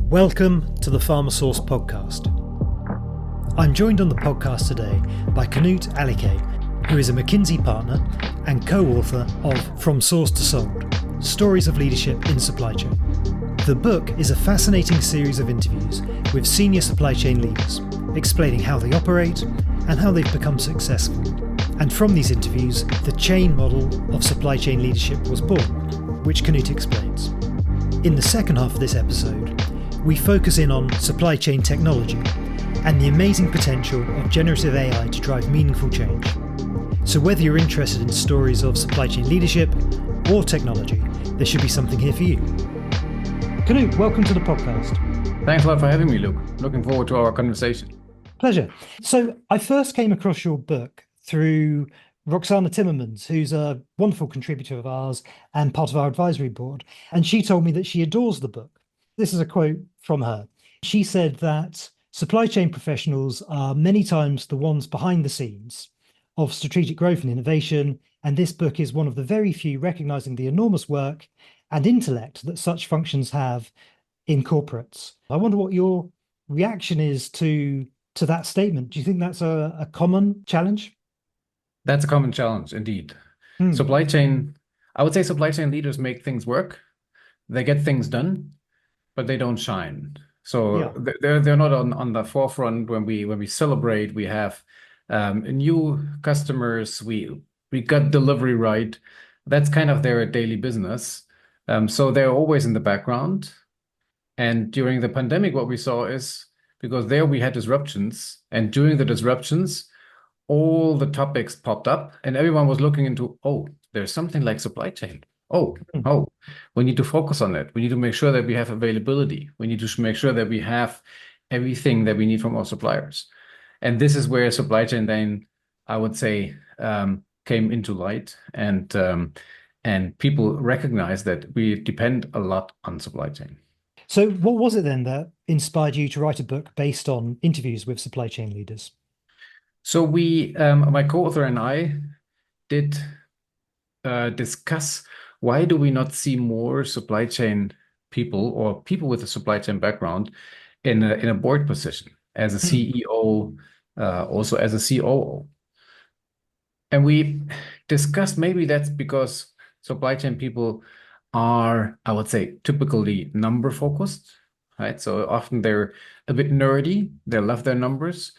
Welcome to the PharmaSource podcast. I'm joined on the podcast today by Knut Alicke, who is a McKinsey Partner and co-author of From Source to Sold, Stories of Leadership in Supply Chain. The book is a fascinating series of interviews with senior supply chain leaders, explaining how they operate and how they've become successful. And from these interviews, the chain model of supply chain leadership was born, which Knut explains. In the second half of this episode, we focus in on supply chain technology and the amazing potential of generative AI to drive meaningful change. So whether you're interested in stories of supply chain leadership or technology, there should be something here for you. Knut, welcome to the podcast. Thanks a lot for having me, Luke. Looking forward to our conversation. Pleasure. So I first came across your book through Roxana Timmermans, who's a wonderful contributor of ours and part of our advisory board. And she told me that she adores the book. This is a quote from her. She said that supply chain professionals are many times the ones behind the scenes of strategic growth and innovation, and this book is one of the very few recognizing the enormous work and intellect that such functions have in corporates. I wonder what your reaction is to that statement. Do you think that's a common challenge? That's a common challenge, indeed. Supply chain, I would say supply chain leaders make things work. They get things done, but they don't shine. So they're not on the forefront when we celebrate. We have new customers. We got delivery right. That's kind of their daily business. So they're always in the background. And during the pandemic, what we saw is because there we had disruptions, and during the disruptions, all the topics popped up, and everyone was looking into, oh, there's something like supply chain. Oh, we need to focus on it. We need to make sure that we have availability. We need to make sure that we have everything that we need from our suppliers. And this is where supply chain then, I would say, came into light, and people recognize that we depend a lot on supply chain. So what was it then that inspired you to write a book based on interviews with supply chain leaders? So we, my co-author and I did discuss why do we not see more supply chain people or people with a supply chain background in a board position as a CEO, also as a COO. And we discussed maybe that's because supply chain people are, I would say, typically number focused, right? So often they're a bit nerdy. They love their numbers,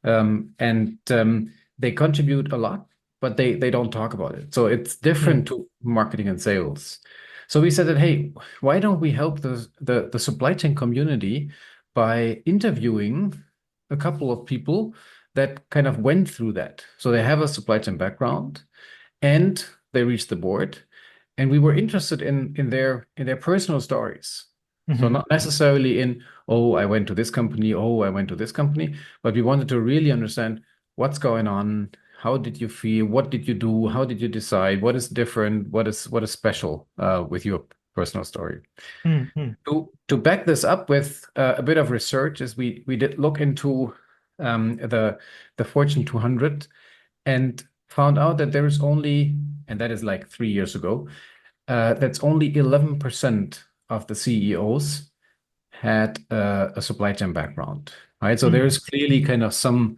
and they contribute a lot, but they don't talk about it. So it's different to marketing and sales. So we said that, hey, why don't we help the supply chain community by interviewing a couple of people that kind of went through that. So they have a supply chain background and they reached the board, and we were interested in their personal stories. So not necessarily in, oh, I went to this company, oh, I went to this company, but we wanted to really understand what's going on. How did you feel? What did you do? How did you decide? What is different? What is special with your personal story? To back this up with a bit of research, is we did look into the Fortune 200 and found out that there is only, and that is like 3 years ago, that's only 11% of the CEOs had a supply chain background, right? So there is clearly kind of some,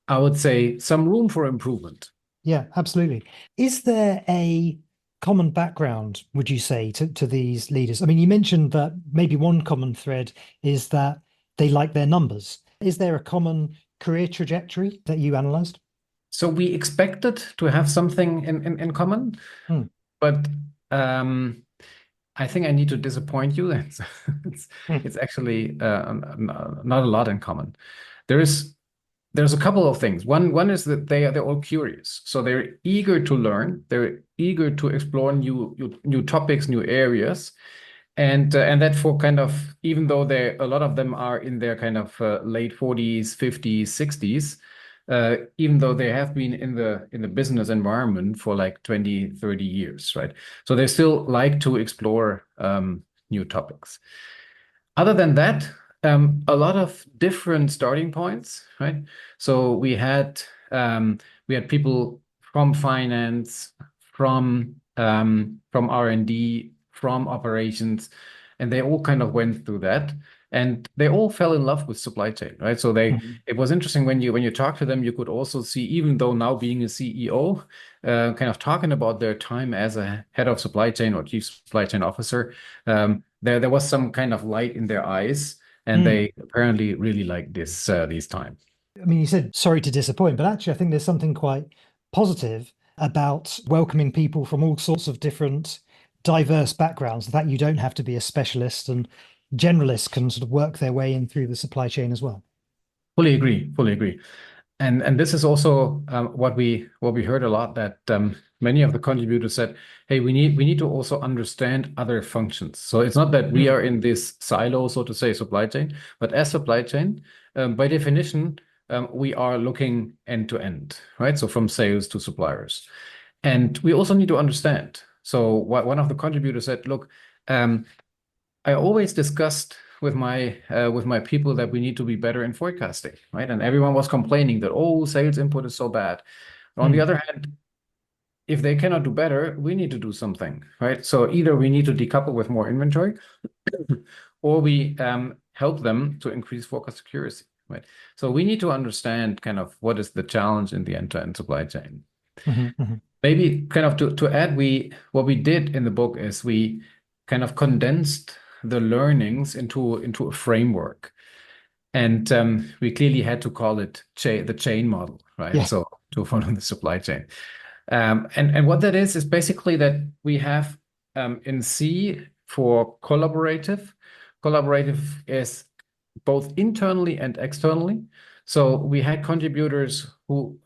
I would say, some room for improvement. Yeah, absolutely. Is there a common background, would you say, to these leaders? I mean, you mentioned that maybe one common thread is that they like their numbers. Is there a common career trajectory that you analyzed? So we expected to have something in common, but I think I need to disappoint you. It's actually not a lot in common. There's a couple of things. One is that they're all curious, so they're eager to learn. They're eager to explore new topics, new areas, and that for kind of, even though a lot of them are in their kind of late 40s, 50s, 60s. Even though they have been in the business environment for like 20, 30 years, right? So they still like to explore new topics. Other than that, a lot of different starting points, right? So we had people from finance, from R&D, from operations, and they all kind of went through that. And they all fell in love with supply chain, right? So it was interesting when you talk to them, you could also see, even though now being a CEO, kind of talking about their time as a head of supply chain or chief supply chain officer, there was some kind of light in their eyes, and they apparently really like these times. I mean, you said sorry to disappoint, but actually, I think there's something quite positive about welcoming people from all sorts of different diverse backgrounds, that you don't have to be a specialist, and generalists can sort of work their way in through the supply chain as well. Fully agree. Fully agree. And this is also what we heard a lot, that many of the contributors said, hey, we need to also understand other functions. So it's not that we are in this silo, so to say, supply chain, but as supply chain, by definition, we are looking end to end, right? So from sales to suppliers. And we also need to understand. So one of the contributors said, look, I always discussed with my people that we need to be better in forecasting, right? And everyone was complaining that, oh, sales input is so bad. On the other hand, if they cannot do better, we need to do something, right? So either we need to decouple with more inventory, or we help them to increase forecast accuracy, right? So we need to understand kind of what is the challenge in the end-to-end supply chain. Maybe kind of to add, what we did in the book is we kind of condensed the learnings into a framework, and we clearly had to call it the chain model, right? Yeah. So to follow the supply chain, and what that is basically that we have in C for collaborative. Collaborative is both internally and externally. So we had contributors who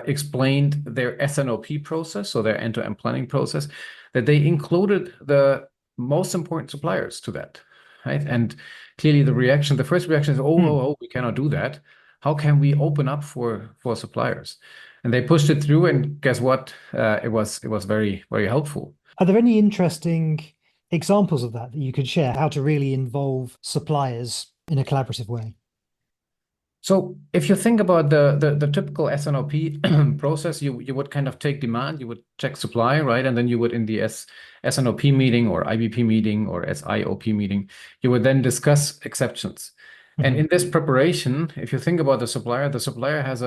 explained their S&OP process, so their end-to-end planning process, that they included the most important suppliers to that, right? And clearly the first reaction is, oh, we cannot do that. How can we open up for suppliers? And they pushed it through, and guess what? It was very, very helpful. Are there any interesting examples of that you could share, how to really involve suppliers in a collaborative way? So if you think about the typical S&OP process, you would kind of take demand, you would check supply, right? And then you would, in the S&OP meeting or IBP meeting or SIOP meeting, you would then discuss exceptions. And in this preparation, if you think about the supplier has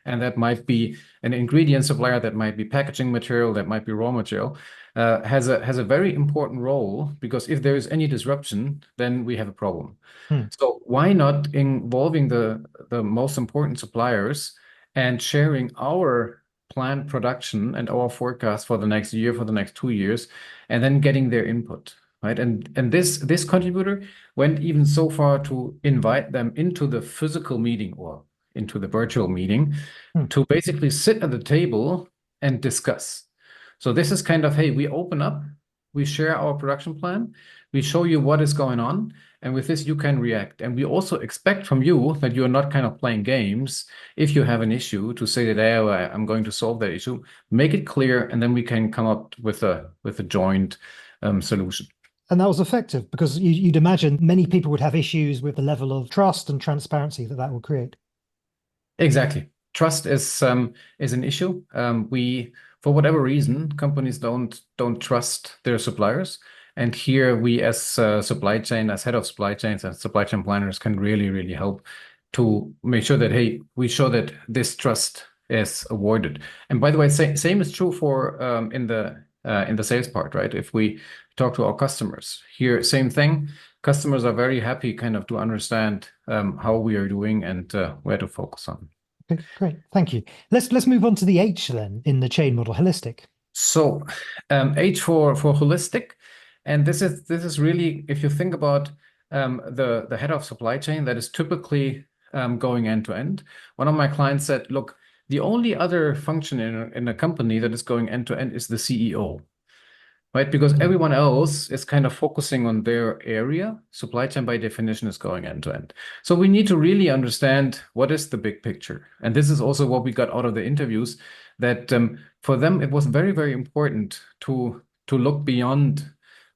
and that might be an ingredient supplier, that might be packaging material, that might be raw material, has a very important role, because if there is any disruption, then we have a problem. So why not involving the most important suppliers and sharing our planned production and our forecast for the next year, for the next 2 years, and then getting their input, right? And this contributor went even so far to invite them into the physical meeting or into the virtual meeting to basically sit at the table and discuss. So this is kind of, hey, we open up, we share our production plan, we show you what is going on, and with this you can react. And we also expect from you that you're not kind of playing games. If you have an issue, to say that, oh, I'm going to solve that issue, make it clear, and then we can come up with a joint solution. And that was effective, because you'd imagine many people would have issues with the level of trust and transparency that would create. Exactly. Trust is an issue. For whatever reason, companies don't trust their suppliers. And here we, as supply chain, as head of supply chains and supply chain planners, can really, really help to make sure that, hey, we show that this trust is awarded. And by the way, same is true for in the sales part, right? If we talk to our customers here, same thing. Customers are very happy kind of to understand how we are doing and where to focus on. Okay, great, thank you. Let's move on to the H then in the chain model, holistic. So H for holistic, and this is really, if you think about the head of supply chain, that is typically going end to end. One of my clients said, look, the only other function in a company that is going end to end is the CEO. Right? Because everyone else is kind of focusing on their area. Supply chain, by definition, is going end to end. So we need to really understand what is the big picture. And this is also what we got out of the interviews, that for them, it was very, very important to look beyond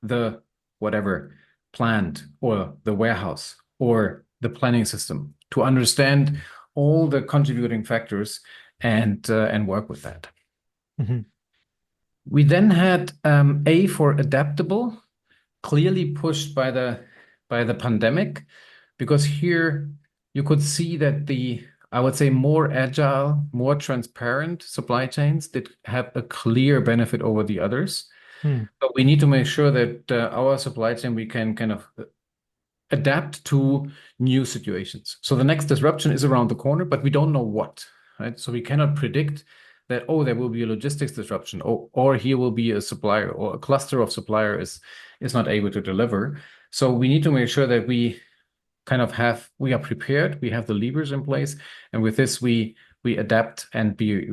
the whatever plant or the warehouse or the planning system, to understand all the contributing factors and work with that. We then had A for adaptable, clearly pushed by the by the pandemic, because here you could see that I would say, more agile, more transparent supply chains did have a clear benefit over the others. But we need to make sure that our supply chain, we can kind of adapt to new situations. So the next disruption is around the corner, but we don't know what, right? So we cannot predict that, oh, there will be a logistics disruption, or here will be a supplier, or a cluster of supplier is not able to deliver. So we need to make sure that we are prepared, we have the levers in place, and with this we adapt and be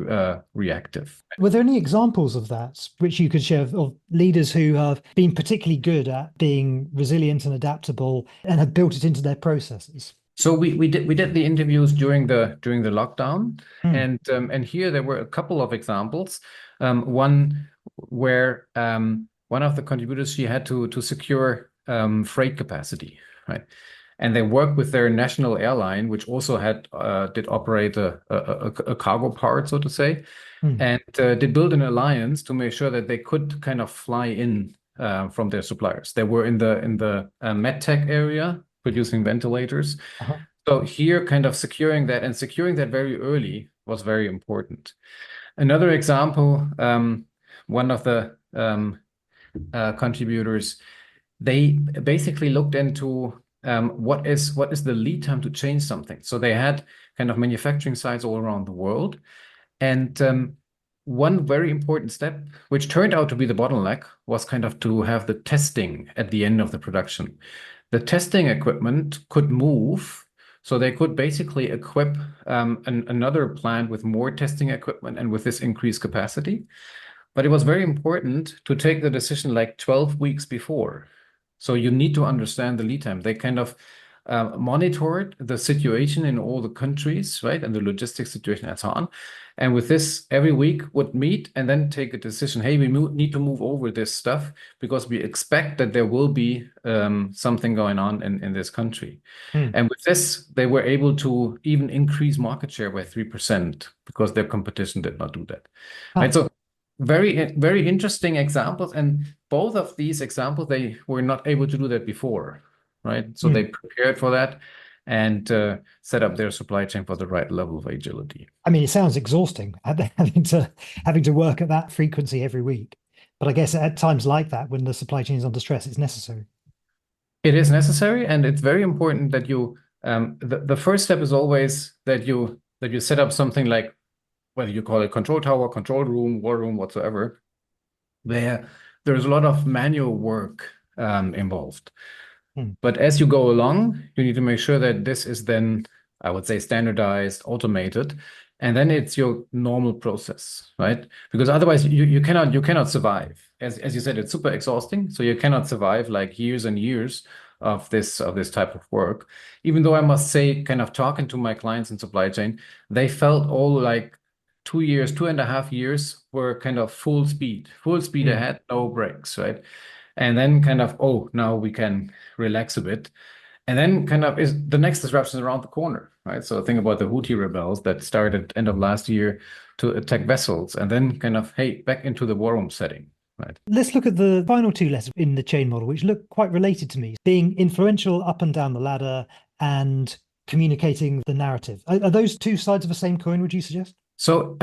reactive. Were there any examples of that which you could share of leaders who have been particularly good at being resilient and adaptable and have built it into their processes? So we did the interviews during the lockdown, and here there were a couple of examples. One where one of the contributors, she had to secure freight capacity, right? And they worked with their national airline, which also did operate a cargo part, so to say, and did build an alliance to make sure that they could kind of fly in from their suppliers. They were in the medtech area, producing ventilators. So here, kind of securing that, and securing that very early was very important. Another example, one of the contributors, they basically looked into what is the lead time to change something. So they had kind of manufacturing sites all around the world. And one very important step, which turned out to be the bottleneck, was kind of to have the testing at the end of the production. The testing equipment could move, so they could basically equip another plant with more testing equipment and with this increased capacity. But it was very important to take the decision like 12 weeks before. So you need to understand the lead time. They kind of monitored the situation in all the countries, right? And the logistics situation and so on. And with this, every week would meet and then take a decision. Hey, we need to move over this stuff because we expect that there will be something going on in this country. And with this, they were able to even increase market share by 3% because their competition did not do that. Right? So very, very interesting examples. And both of these examples, they were not able to do that before, right? So they prepared for that and set up their supply chain for the right level of agility. I mean, it sounds exhausting having to work at that frequency every week. But I guess at times like that, when the supply chain is under stress, it's necessary. It is necessary, and it's very important that you. The first step is always that you set up something like, whether you call it control tower, control room, war room, whatsoever, where there's a lot of manual work involved. But as you go along, you need to make sure that this is then, I would say, standardized, automated, and then it's your normal process, right? Because otherwise you cannot survive. As you said, it's super exhausting, so you cannot survive like years and years of this type of work. Even though I must say, kind of talking to my clients in supply chain, they felt all like 2 years, 2.5 years were kind of full speed ahead, no breaks, right? And then kind of, oh, now we can relax a bit. And then kind of is the next disruption around the corner, right? So think about the Houthi rebels that started end of last year to attack vessels, and then kind of, hey, back into the war room setting, right? Let's look at the final two lessons in the chain model, which look quite related to me, being influential up and down the ladder and communicating the narrative. Are those two sides of the same coin, would you suggest? So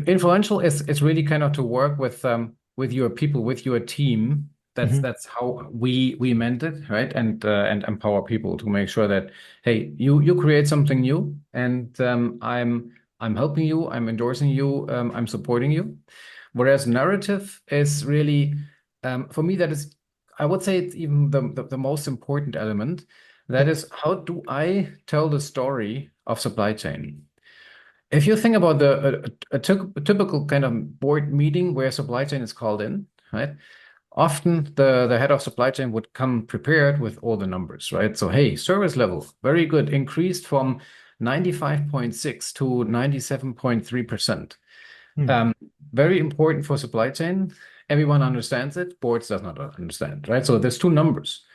influential is really kind of to work with your people, with your team. That's how we meant it, right? And empower people to make sure that, hey, you create something new, and I'm helping you, I'm endorsing you, I'm supporting you. Whereas narrative is really, for me, that is, I would say it's even the most important element. That is, how do I tell the story of supply chain? If you think about a typical kind of board meeting where supply chain is called in, right? Often the head of supply chain would come prepared with all the numbers, right? So, hey, service level, very good, increased from 95.6 to 97.3%. Very important for supply chain. Everyone understands it. Boards does not understand, right? So there's two numbers.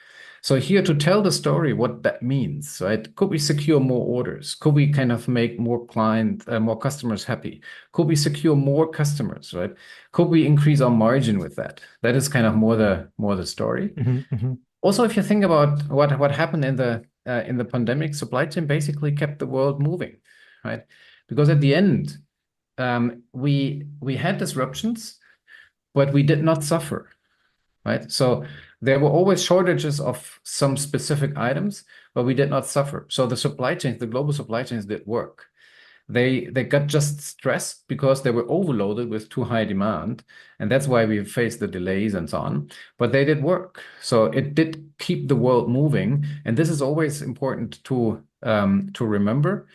So here to tell the story, what that means, right? Could we secure more orders? Could we kind of make more more customers happy? Could we secure more customers, right? Could we increase our margin with that? That is kind of more the story. Also, if you think about what happened in the pandemic, supply chain basically kept the world moving, right? Because at the end, we had disruptions, but we did not suffer, right? So there were always shortages of some specific items, but we did not suffer. So the supply chains, the global supply chains did work. They got just stressed because they were overloaded with too high demand, and that's why we faced the delays and so on. But they did work, so it did keep the world moving, and this is always important to remember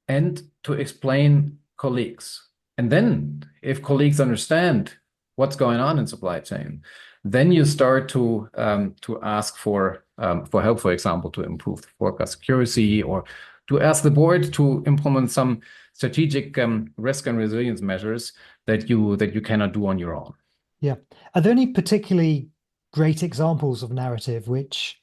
and to explain colleagues. And then, if colleagues understand what's going on in supply chain, then you start to ask for help, for example, to improve the forecast accuracy, or to ask the board to implement some strategic risk and resilience measures that you cannot do on your own. Yeah. Are there any particularly great examples of narrative which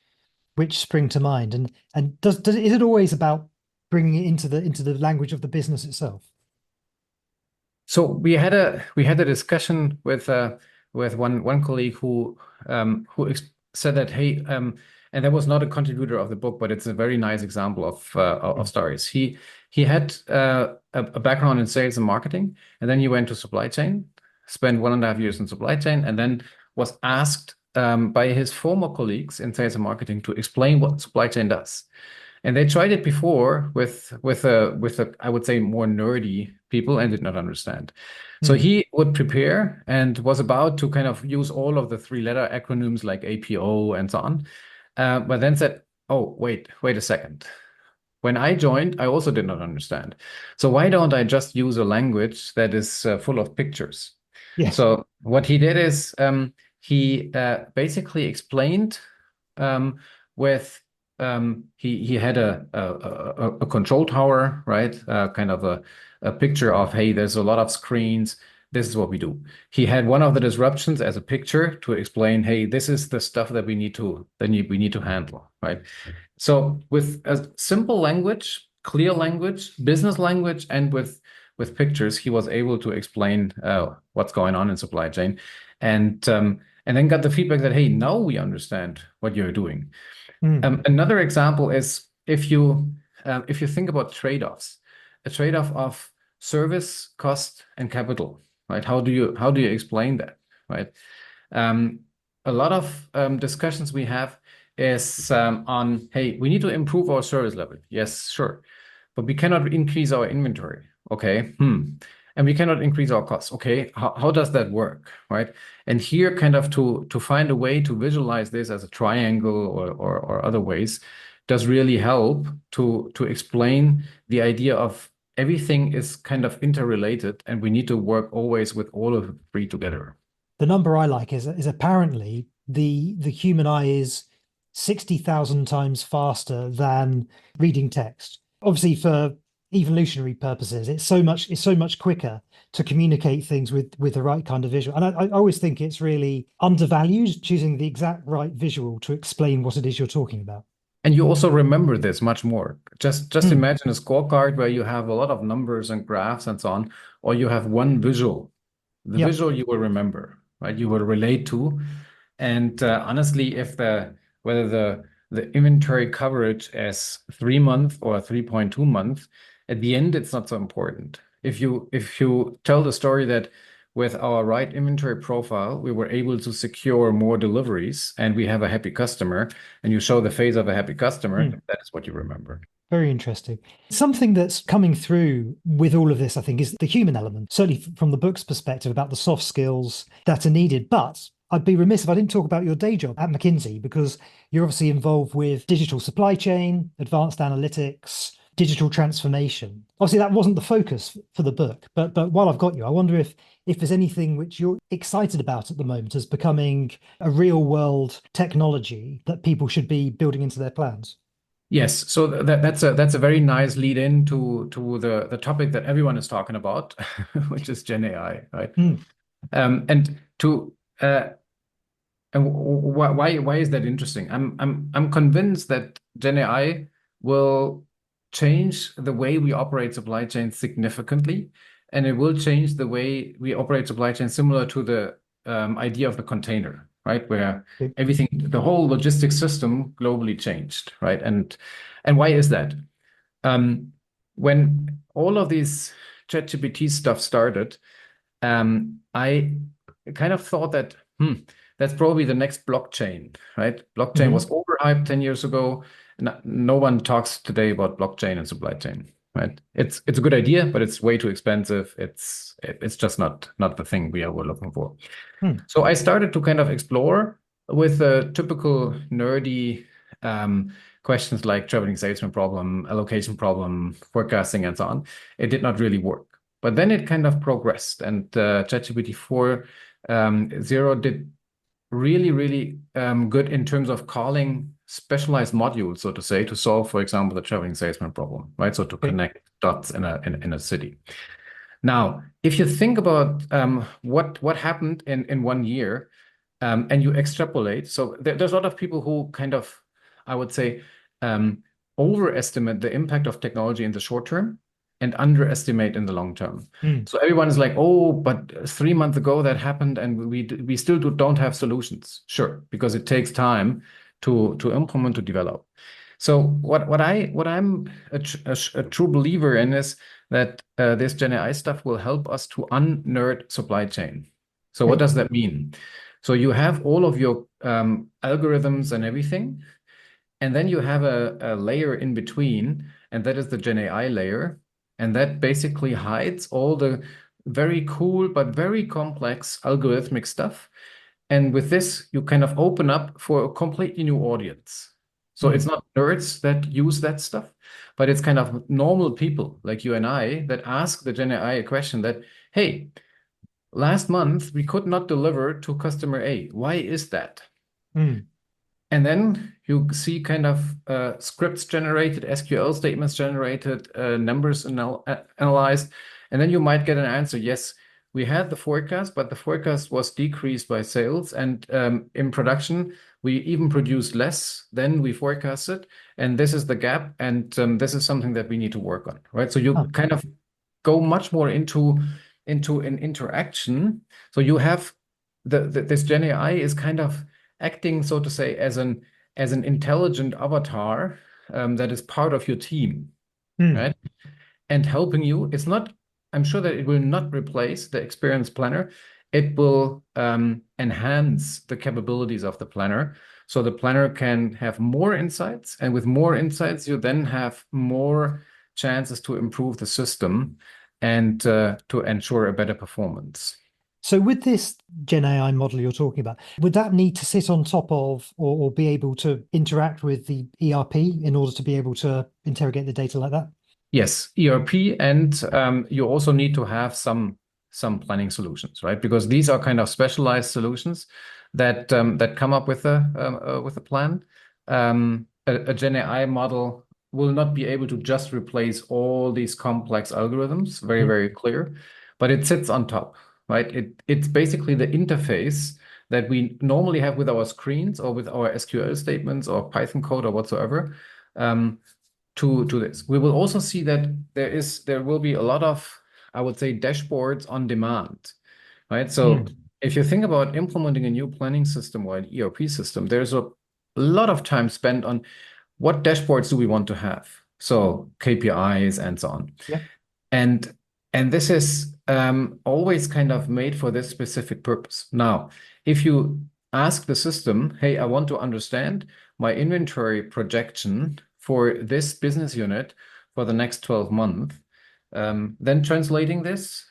spring to mind? And is it always about bringing it into the language of the business itself? So we had a discussion with one colleague who said that, hey, and that was not a contributor of the book, but it's a very nice example of stories. He had a background in sales and marketing, and then he went to supply chain, spent 1.5 years in supply chain, and then was asked by his former colleagues in sales and marketing to explain what supply chain does. And they tried it before with a I would say more nerdy people and did not understand. So he would prepare and was about to kind of use all of the 3-letter acronyms like APO and so on, but then said, "Oh, wait a second. When I joined, I also did not understand. So why don't I just use a language that is full of pictures?" Yes. So what he did is he basically explained with he had a control tower, right? Kind of a picture of, hey, there's a lot of screens. This is what we do. He had one of the disruptions as a picture to explain, hey, this is the stuff that we need to handle, right? So with a simple language, clear language, business language, and with pictures, he was able to explain what's going on in supply chain, and then got the feedback that, hey, now we understand what you're doing. Another example is if you think about trade-offs, a trade-off of service, cost, and capital, right? How do you explain that, right? A lot of discussions we have is on, hey, we need to improve our service level. Yes, sure, but we cannot increase our inventory. Okay, and we cannot increase our costs. Okay, how does that work, right? And here, kind of to find a way to visualize this as a triangle or other ways does really help to explain the idea of everything is kind of interrelated, and we need to work always with all of the three together. The number I like is apparently the human eye is 60,000 times faster than reading text. Obviously, for evolutionary purposes, it's so much quicker to communicate things with the right kind of visual. And I always think it's really undervalued, choosing the exact right visual to explain what it is you're talking about. And you also remember this much more. Just imagine a scorecard where you have a lot of numbers and graphs and so on, or you have one visual. The visual you will remember, right? You will relate to. And honestly, whether the inventory coverage is 3 months or 3.2 months, at the end, it's not so important. If you tell the story that with our right inventory profile, we were able to secure more deliveries and we have a happy customer, and you show the face of a happy customer, that is what you remember. Very interesting. Something that's coming through with all of this, I think, is the human element, certainly from the book's perspective about the soft skills that are needed. But I'd be remiss if I didn't talk about your day job at McKinsey, because you're obviously involved with digital supply chain, advanced analytics, digital transformation. Obviously, that wasn't the focus for the book, but while I've got you, I wonder if there's anything which you're excited about at the moment as becoming a real world technology that people should be building into their plans. Yes, so that's a very nice lead in to the topic that everyone is talking about, which is Gen AI, right? And why is that interesting? I'm convinced that Gen AI will change the way we operate supply chains significantly, and it will change the way we operate supply chains, similar to the idea of the container, right? Where Okay. everything, the whole logistics system globally changed, right? And why is that? When all of these ChatGPT stuff started, I kind of thought that, that's probably the next blockchain, right? Blockchain was overhyped 10 years ago. No one talks today about blockchain and supply chain, right? It's a good idea, but it's way too expensive. It's just not the thing we're looking for. So I started to kind of explore with the typical nerdy questions like traveling salesman problem, allocation problem, forecasting, and so on. It did not really work. But then it kind of progressed, and ChatGPT 4.0 did really, really good in terms of calling specialized modules, so to say, to solve, for example, the traveling salesman problem, right? So to connect dots in a city. Now, if you think about what happened in 1 year, and you extrapolate, so there's a lot of people who kind of, I would say, overestimate the impact of technology in the short term and underestimate in the long term. So everyone is like, oh, but 3 months ago that happened, and we still don't have solutions. Sure, because it takes time to implement, to develop. So what I'm a true believer in is that this Gen AI stuff will help us to unnerd supply chain. So what does that mean? So you have all of your algorithms and everything, and then you have a layer in between, and that is the Gen AI layer. And that basically hides all the very cool but very complex algorithmic stuff. And with this, you kind of open up for a completely new audience. So it's not nerds that use that stuff, but it's kind of normal people like you and I that ask the Gen AI a question that, hey, last month we could not deliver to customer A. Why is that? And then you see kind of scripts generated, SQL statements generated, numbers analyzed, and then you might get an answer. Yes, we had the forecast, but the forecast was decreased by sales, and in production, we even produced less than we forecasted, and this is the gap, and this is something that we need to work on, right? So you kind of go much more into an interaction. So you have this Gen AI is kind of acting, so to say, as an intelligent avatar that is part of your team, right? And helping you. It's not, I'm sure that it will not replace the experience planner. It will enhance the capabilities of the planner. So the planner can have more insights, and with more insights, you then have more chances to improve the system and to ensure a better performance. So with this Gen AI model you're talking about, would that need to sit on top of or be able to interact with the ERP in order to be able to interrogate the data like that? Yes, ERP, and you also need to have some planning solutions, right? Because these are kind of specialized solutions that that come up with a plan. A Gen AI model will not be able to just replace all these complex algorithms, very, very clear, but it sits on top, right? It's basically the interface that we normally have with our screens or with our SQL statements or Python code or whatsoever. To this, we will also see that there will be a lot of, I would say, dashboards on demand, right? So if you think about implementing a new planning system or an ERP system, there's a lot of time spent on what dashboards do we want to have. So KPIs and so on. Yeah. And this is always kind of made for this specific purpose. Now, if you ask the system, hey, I want to understand my inventory projection for this business unit for the next 12 months, then translating this,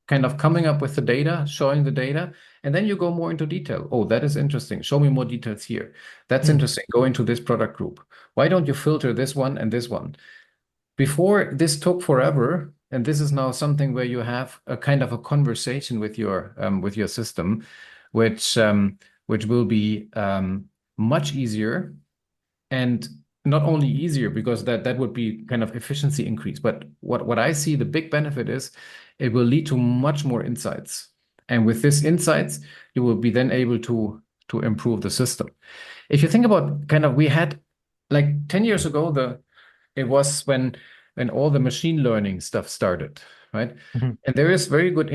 kind of coming up with the data, showing the data, and then you go more into detail. Oh, that is interesting. Show me more details here. That's interesting. Go into this product group. Why don't you filter this one and this one? Before, this took forever, and this is now something where you have a kind of a conversation with your system, which will be much easier, and not only easier because that would be kind of efficiency increase, but what I see the big benefit is it will lead to much more insights, and with this insights you will be then able to improve the system. If you think about kind of, we had like 10 years ago, it was when all the machine learning stuff started, right? And there is very good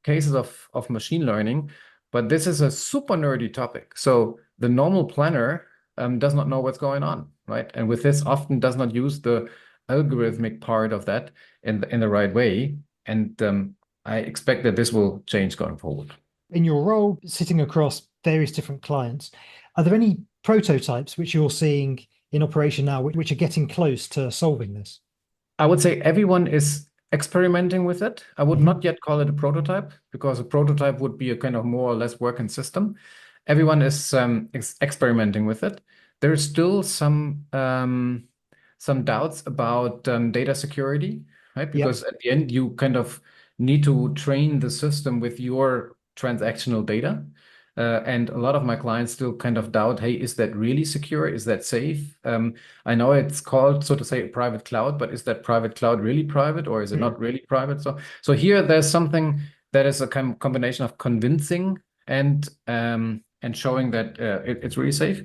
cases of machine learning but this is a super nerdy topic. So the normal planner does not know what's going on, right? And with this, often does not use the algorithmic part of that in the right way. And I expect that this will change going forward. In your role, sitting across various different clients, are there any prototypes which you're seeing in operation now which are getting close to solving this? I would say everyone is experimenting with it. I would not yet call it a prototype, because a prototype would be a kind of more or less working system. Everyone is experimenting with it. There's still some doubts about data security, right? Because at the end, you kind of need to train the system with your transactional data. And a lot of my clients still kind of doubt, hey, is that really secure? Is that safe? I know it's called, so to say, a private cloud, but is that private cloud really private, or is it not really private? So here there's something that is a combination of convincing and showing that it's really safe,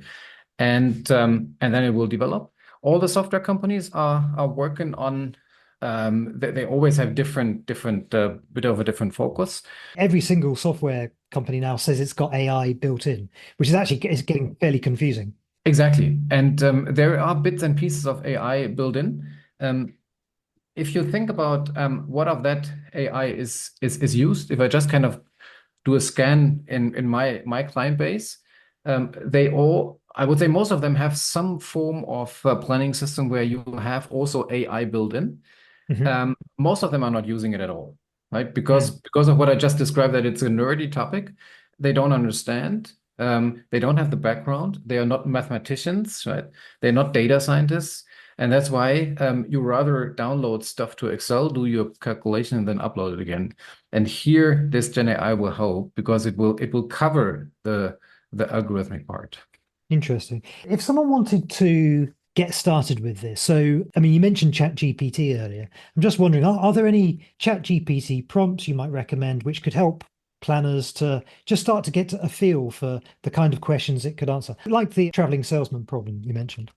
and then it will develop. All the software companies are working on. They always have different bit of a different focus. Every single software company now says it's got AI built in, which is getting fairly confusing. Exactly. And there are bits and pieces of AI built in. If you think about what of that AI is used, if I just kind of do a scan in my client base, I would say most of them have some form of planning system where you have also AI built in. Most of them are not using it at all, right? Because of what I just described, that it's a nerdy topic. They don't understand. They don't have the background. They are not mathematicians, right? They're not data scientists. And that's why you rather download stuff to Excel, do your calculation, and then upload it again. And here, this Gen AI will help, because it will cover the algorithmic part. Interesting. If someone wanted to get started with this, so I mean, you mentioned ChatGPT earlier. I'm just wondering, are there any ChatGPT prompts you might recommend which could help planners to just start to get a feel for the kind of questions it could answer, like the traveling salesman problem you mentioned?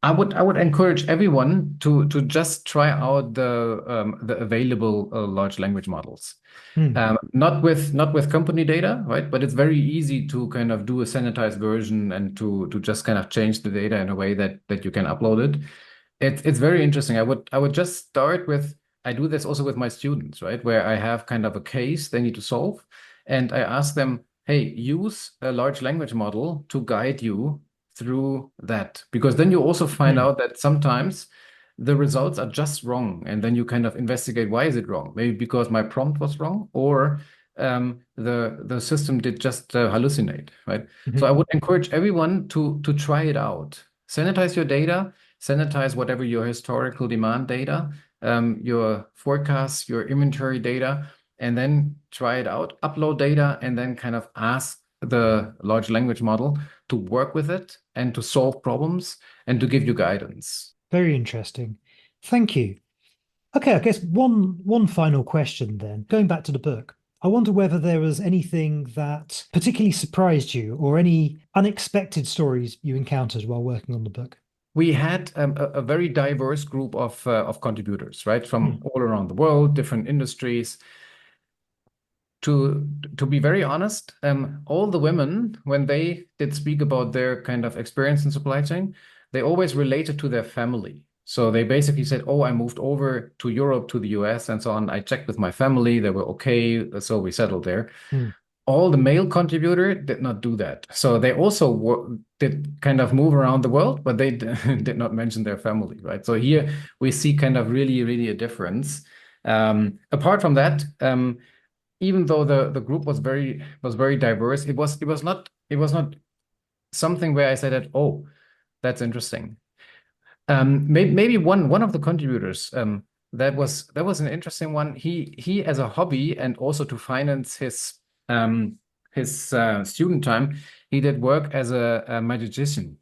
I would encourage everyone to just try out the available large language models. Not with company data, right? But it's very easy to kind of do a sanitized version and to just kind of change the data in a way that you can upload it. It's very interesting. I would just start with, I do this also with my students, right? Where I have kind of a case they need to solve, and I ask them, hey, use a large language model to guide you through that, because then you also find out that sometimes the results are just wrong, and then you kind of investigate, why is it wrong? Maybe because my prompt was wrong, or the system did just hallucinate, right? So I would encourage everyone to try it out. Sanitize your data, sanitize whatever your historical demand data, your forecasts, your inventory data, and then try it out, upload data, and then kind of ask the large language model to work with it and to solve problems and to give you guidance. Very interesting. Thank you. Okay, I guess one final question then. Going back to the book, I wonder whether there was anything that particularly surprised you, or any unexpected stories you encountered while working on the book. We had a very diverse group of contributors, right, from all around the world, different industries. To be very honest, all the women, when they did speak about their kind of experience in supply chain, they always related to their family. So they basically said, oh, I moved over to Europe, to the US, and so on. I checked with my family, they were okay, so we settled there. All the male contributor did not do that. So they also did kind of move around the world, but they did not mention their family, right? So here we see kind of really, really a difference. Apart from that, even though the group was very diverse, it was not something where I said that, oh, that's interesting. Maybe one of the contributors, that was an interesting one. He as a hobby, and also to finance his student time, he did work as a magician.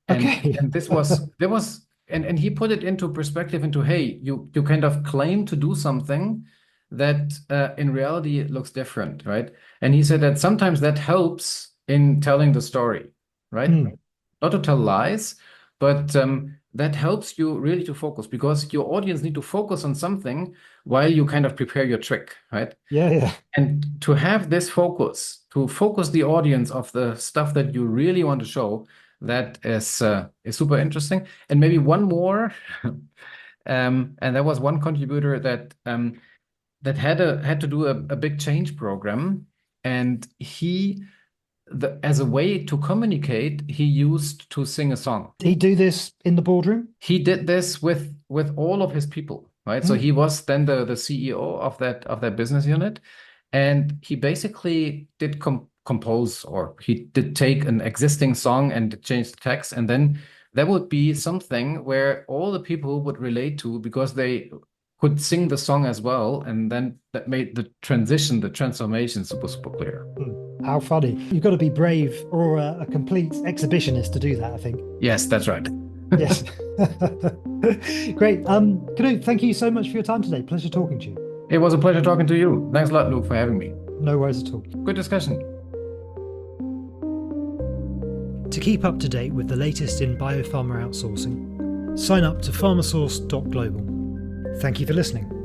And this was and he put it into perspective, into, hey, you kind of claim to do something that in reality it looks different, right? And he said that sometimes that helps in telling the story, right? Not to tell lies, but that helps you really to focus, because your audience need to focus on something while you kind of prepare your trick, right? Yeah. And to have this focus, to focus the audience of the stuff that you really want to show, that is super interesting. And maybe one more, and there was one contributor that had to do a big change program, and as a way to communicate, he used to sing a song. Did he do this in the boardroom? He did this with all of his people, right? So he was then the CEO of that business unit, and he basically did compose, or he did take an existing song and change the text, and then there would be something where all the people would relate to, because they could sing the song as well, and then that made the transformation super clear. How funny. You've got to be brave or a complete exhibitionist to do that, I think. Yes, that's right. Yes. Great. Knut, thank you so much for your time today. Pleasure talking to you. It was a pleasure talking to you. Thanks a lot, Luke, for having me. No worries at all. Good discussion. To keep up to date with the latest in biopharma outsourcing, sign up to pharmasource.global. Thank you for listening.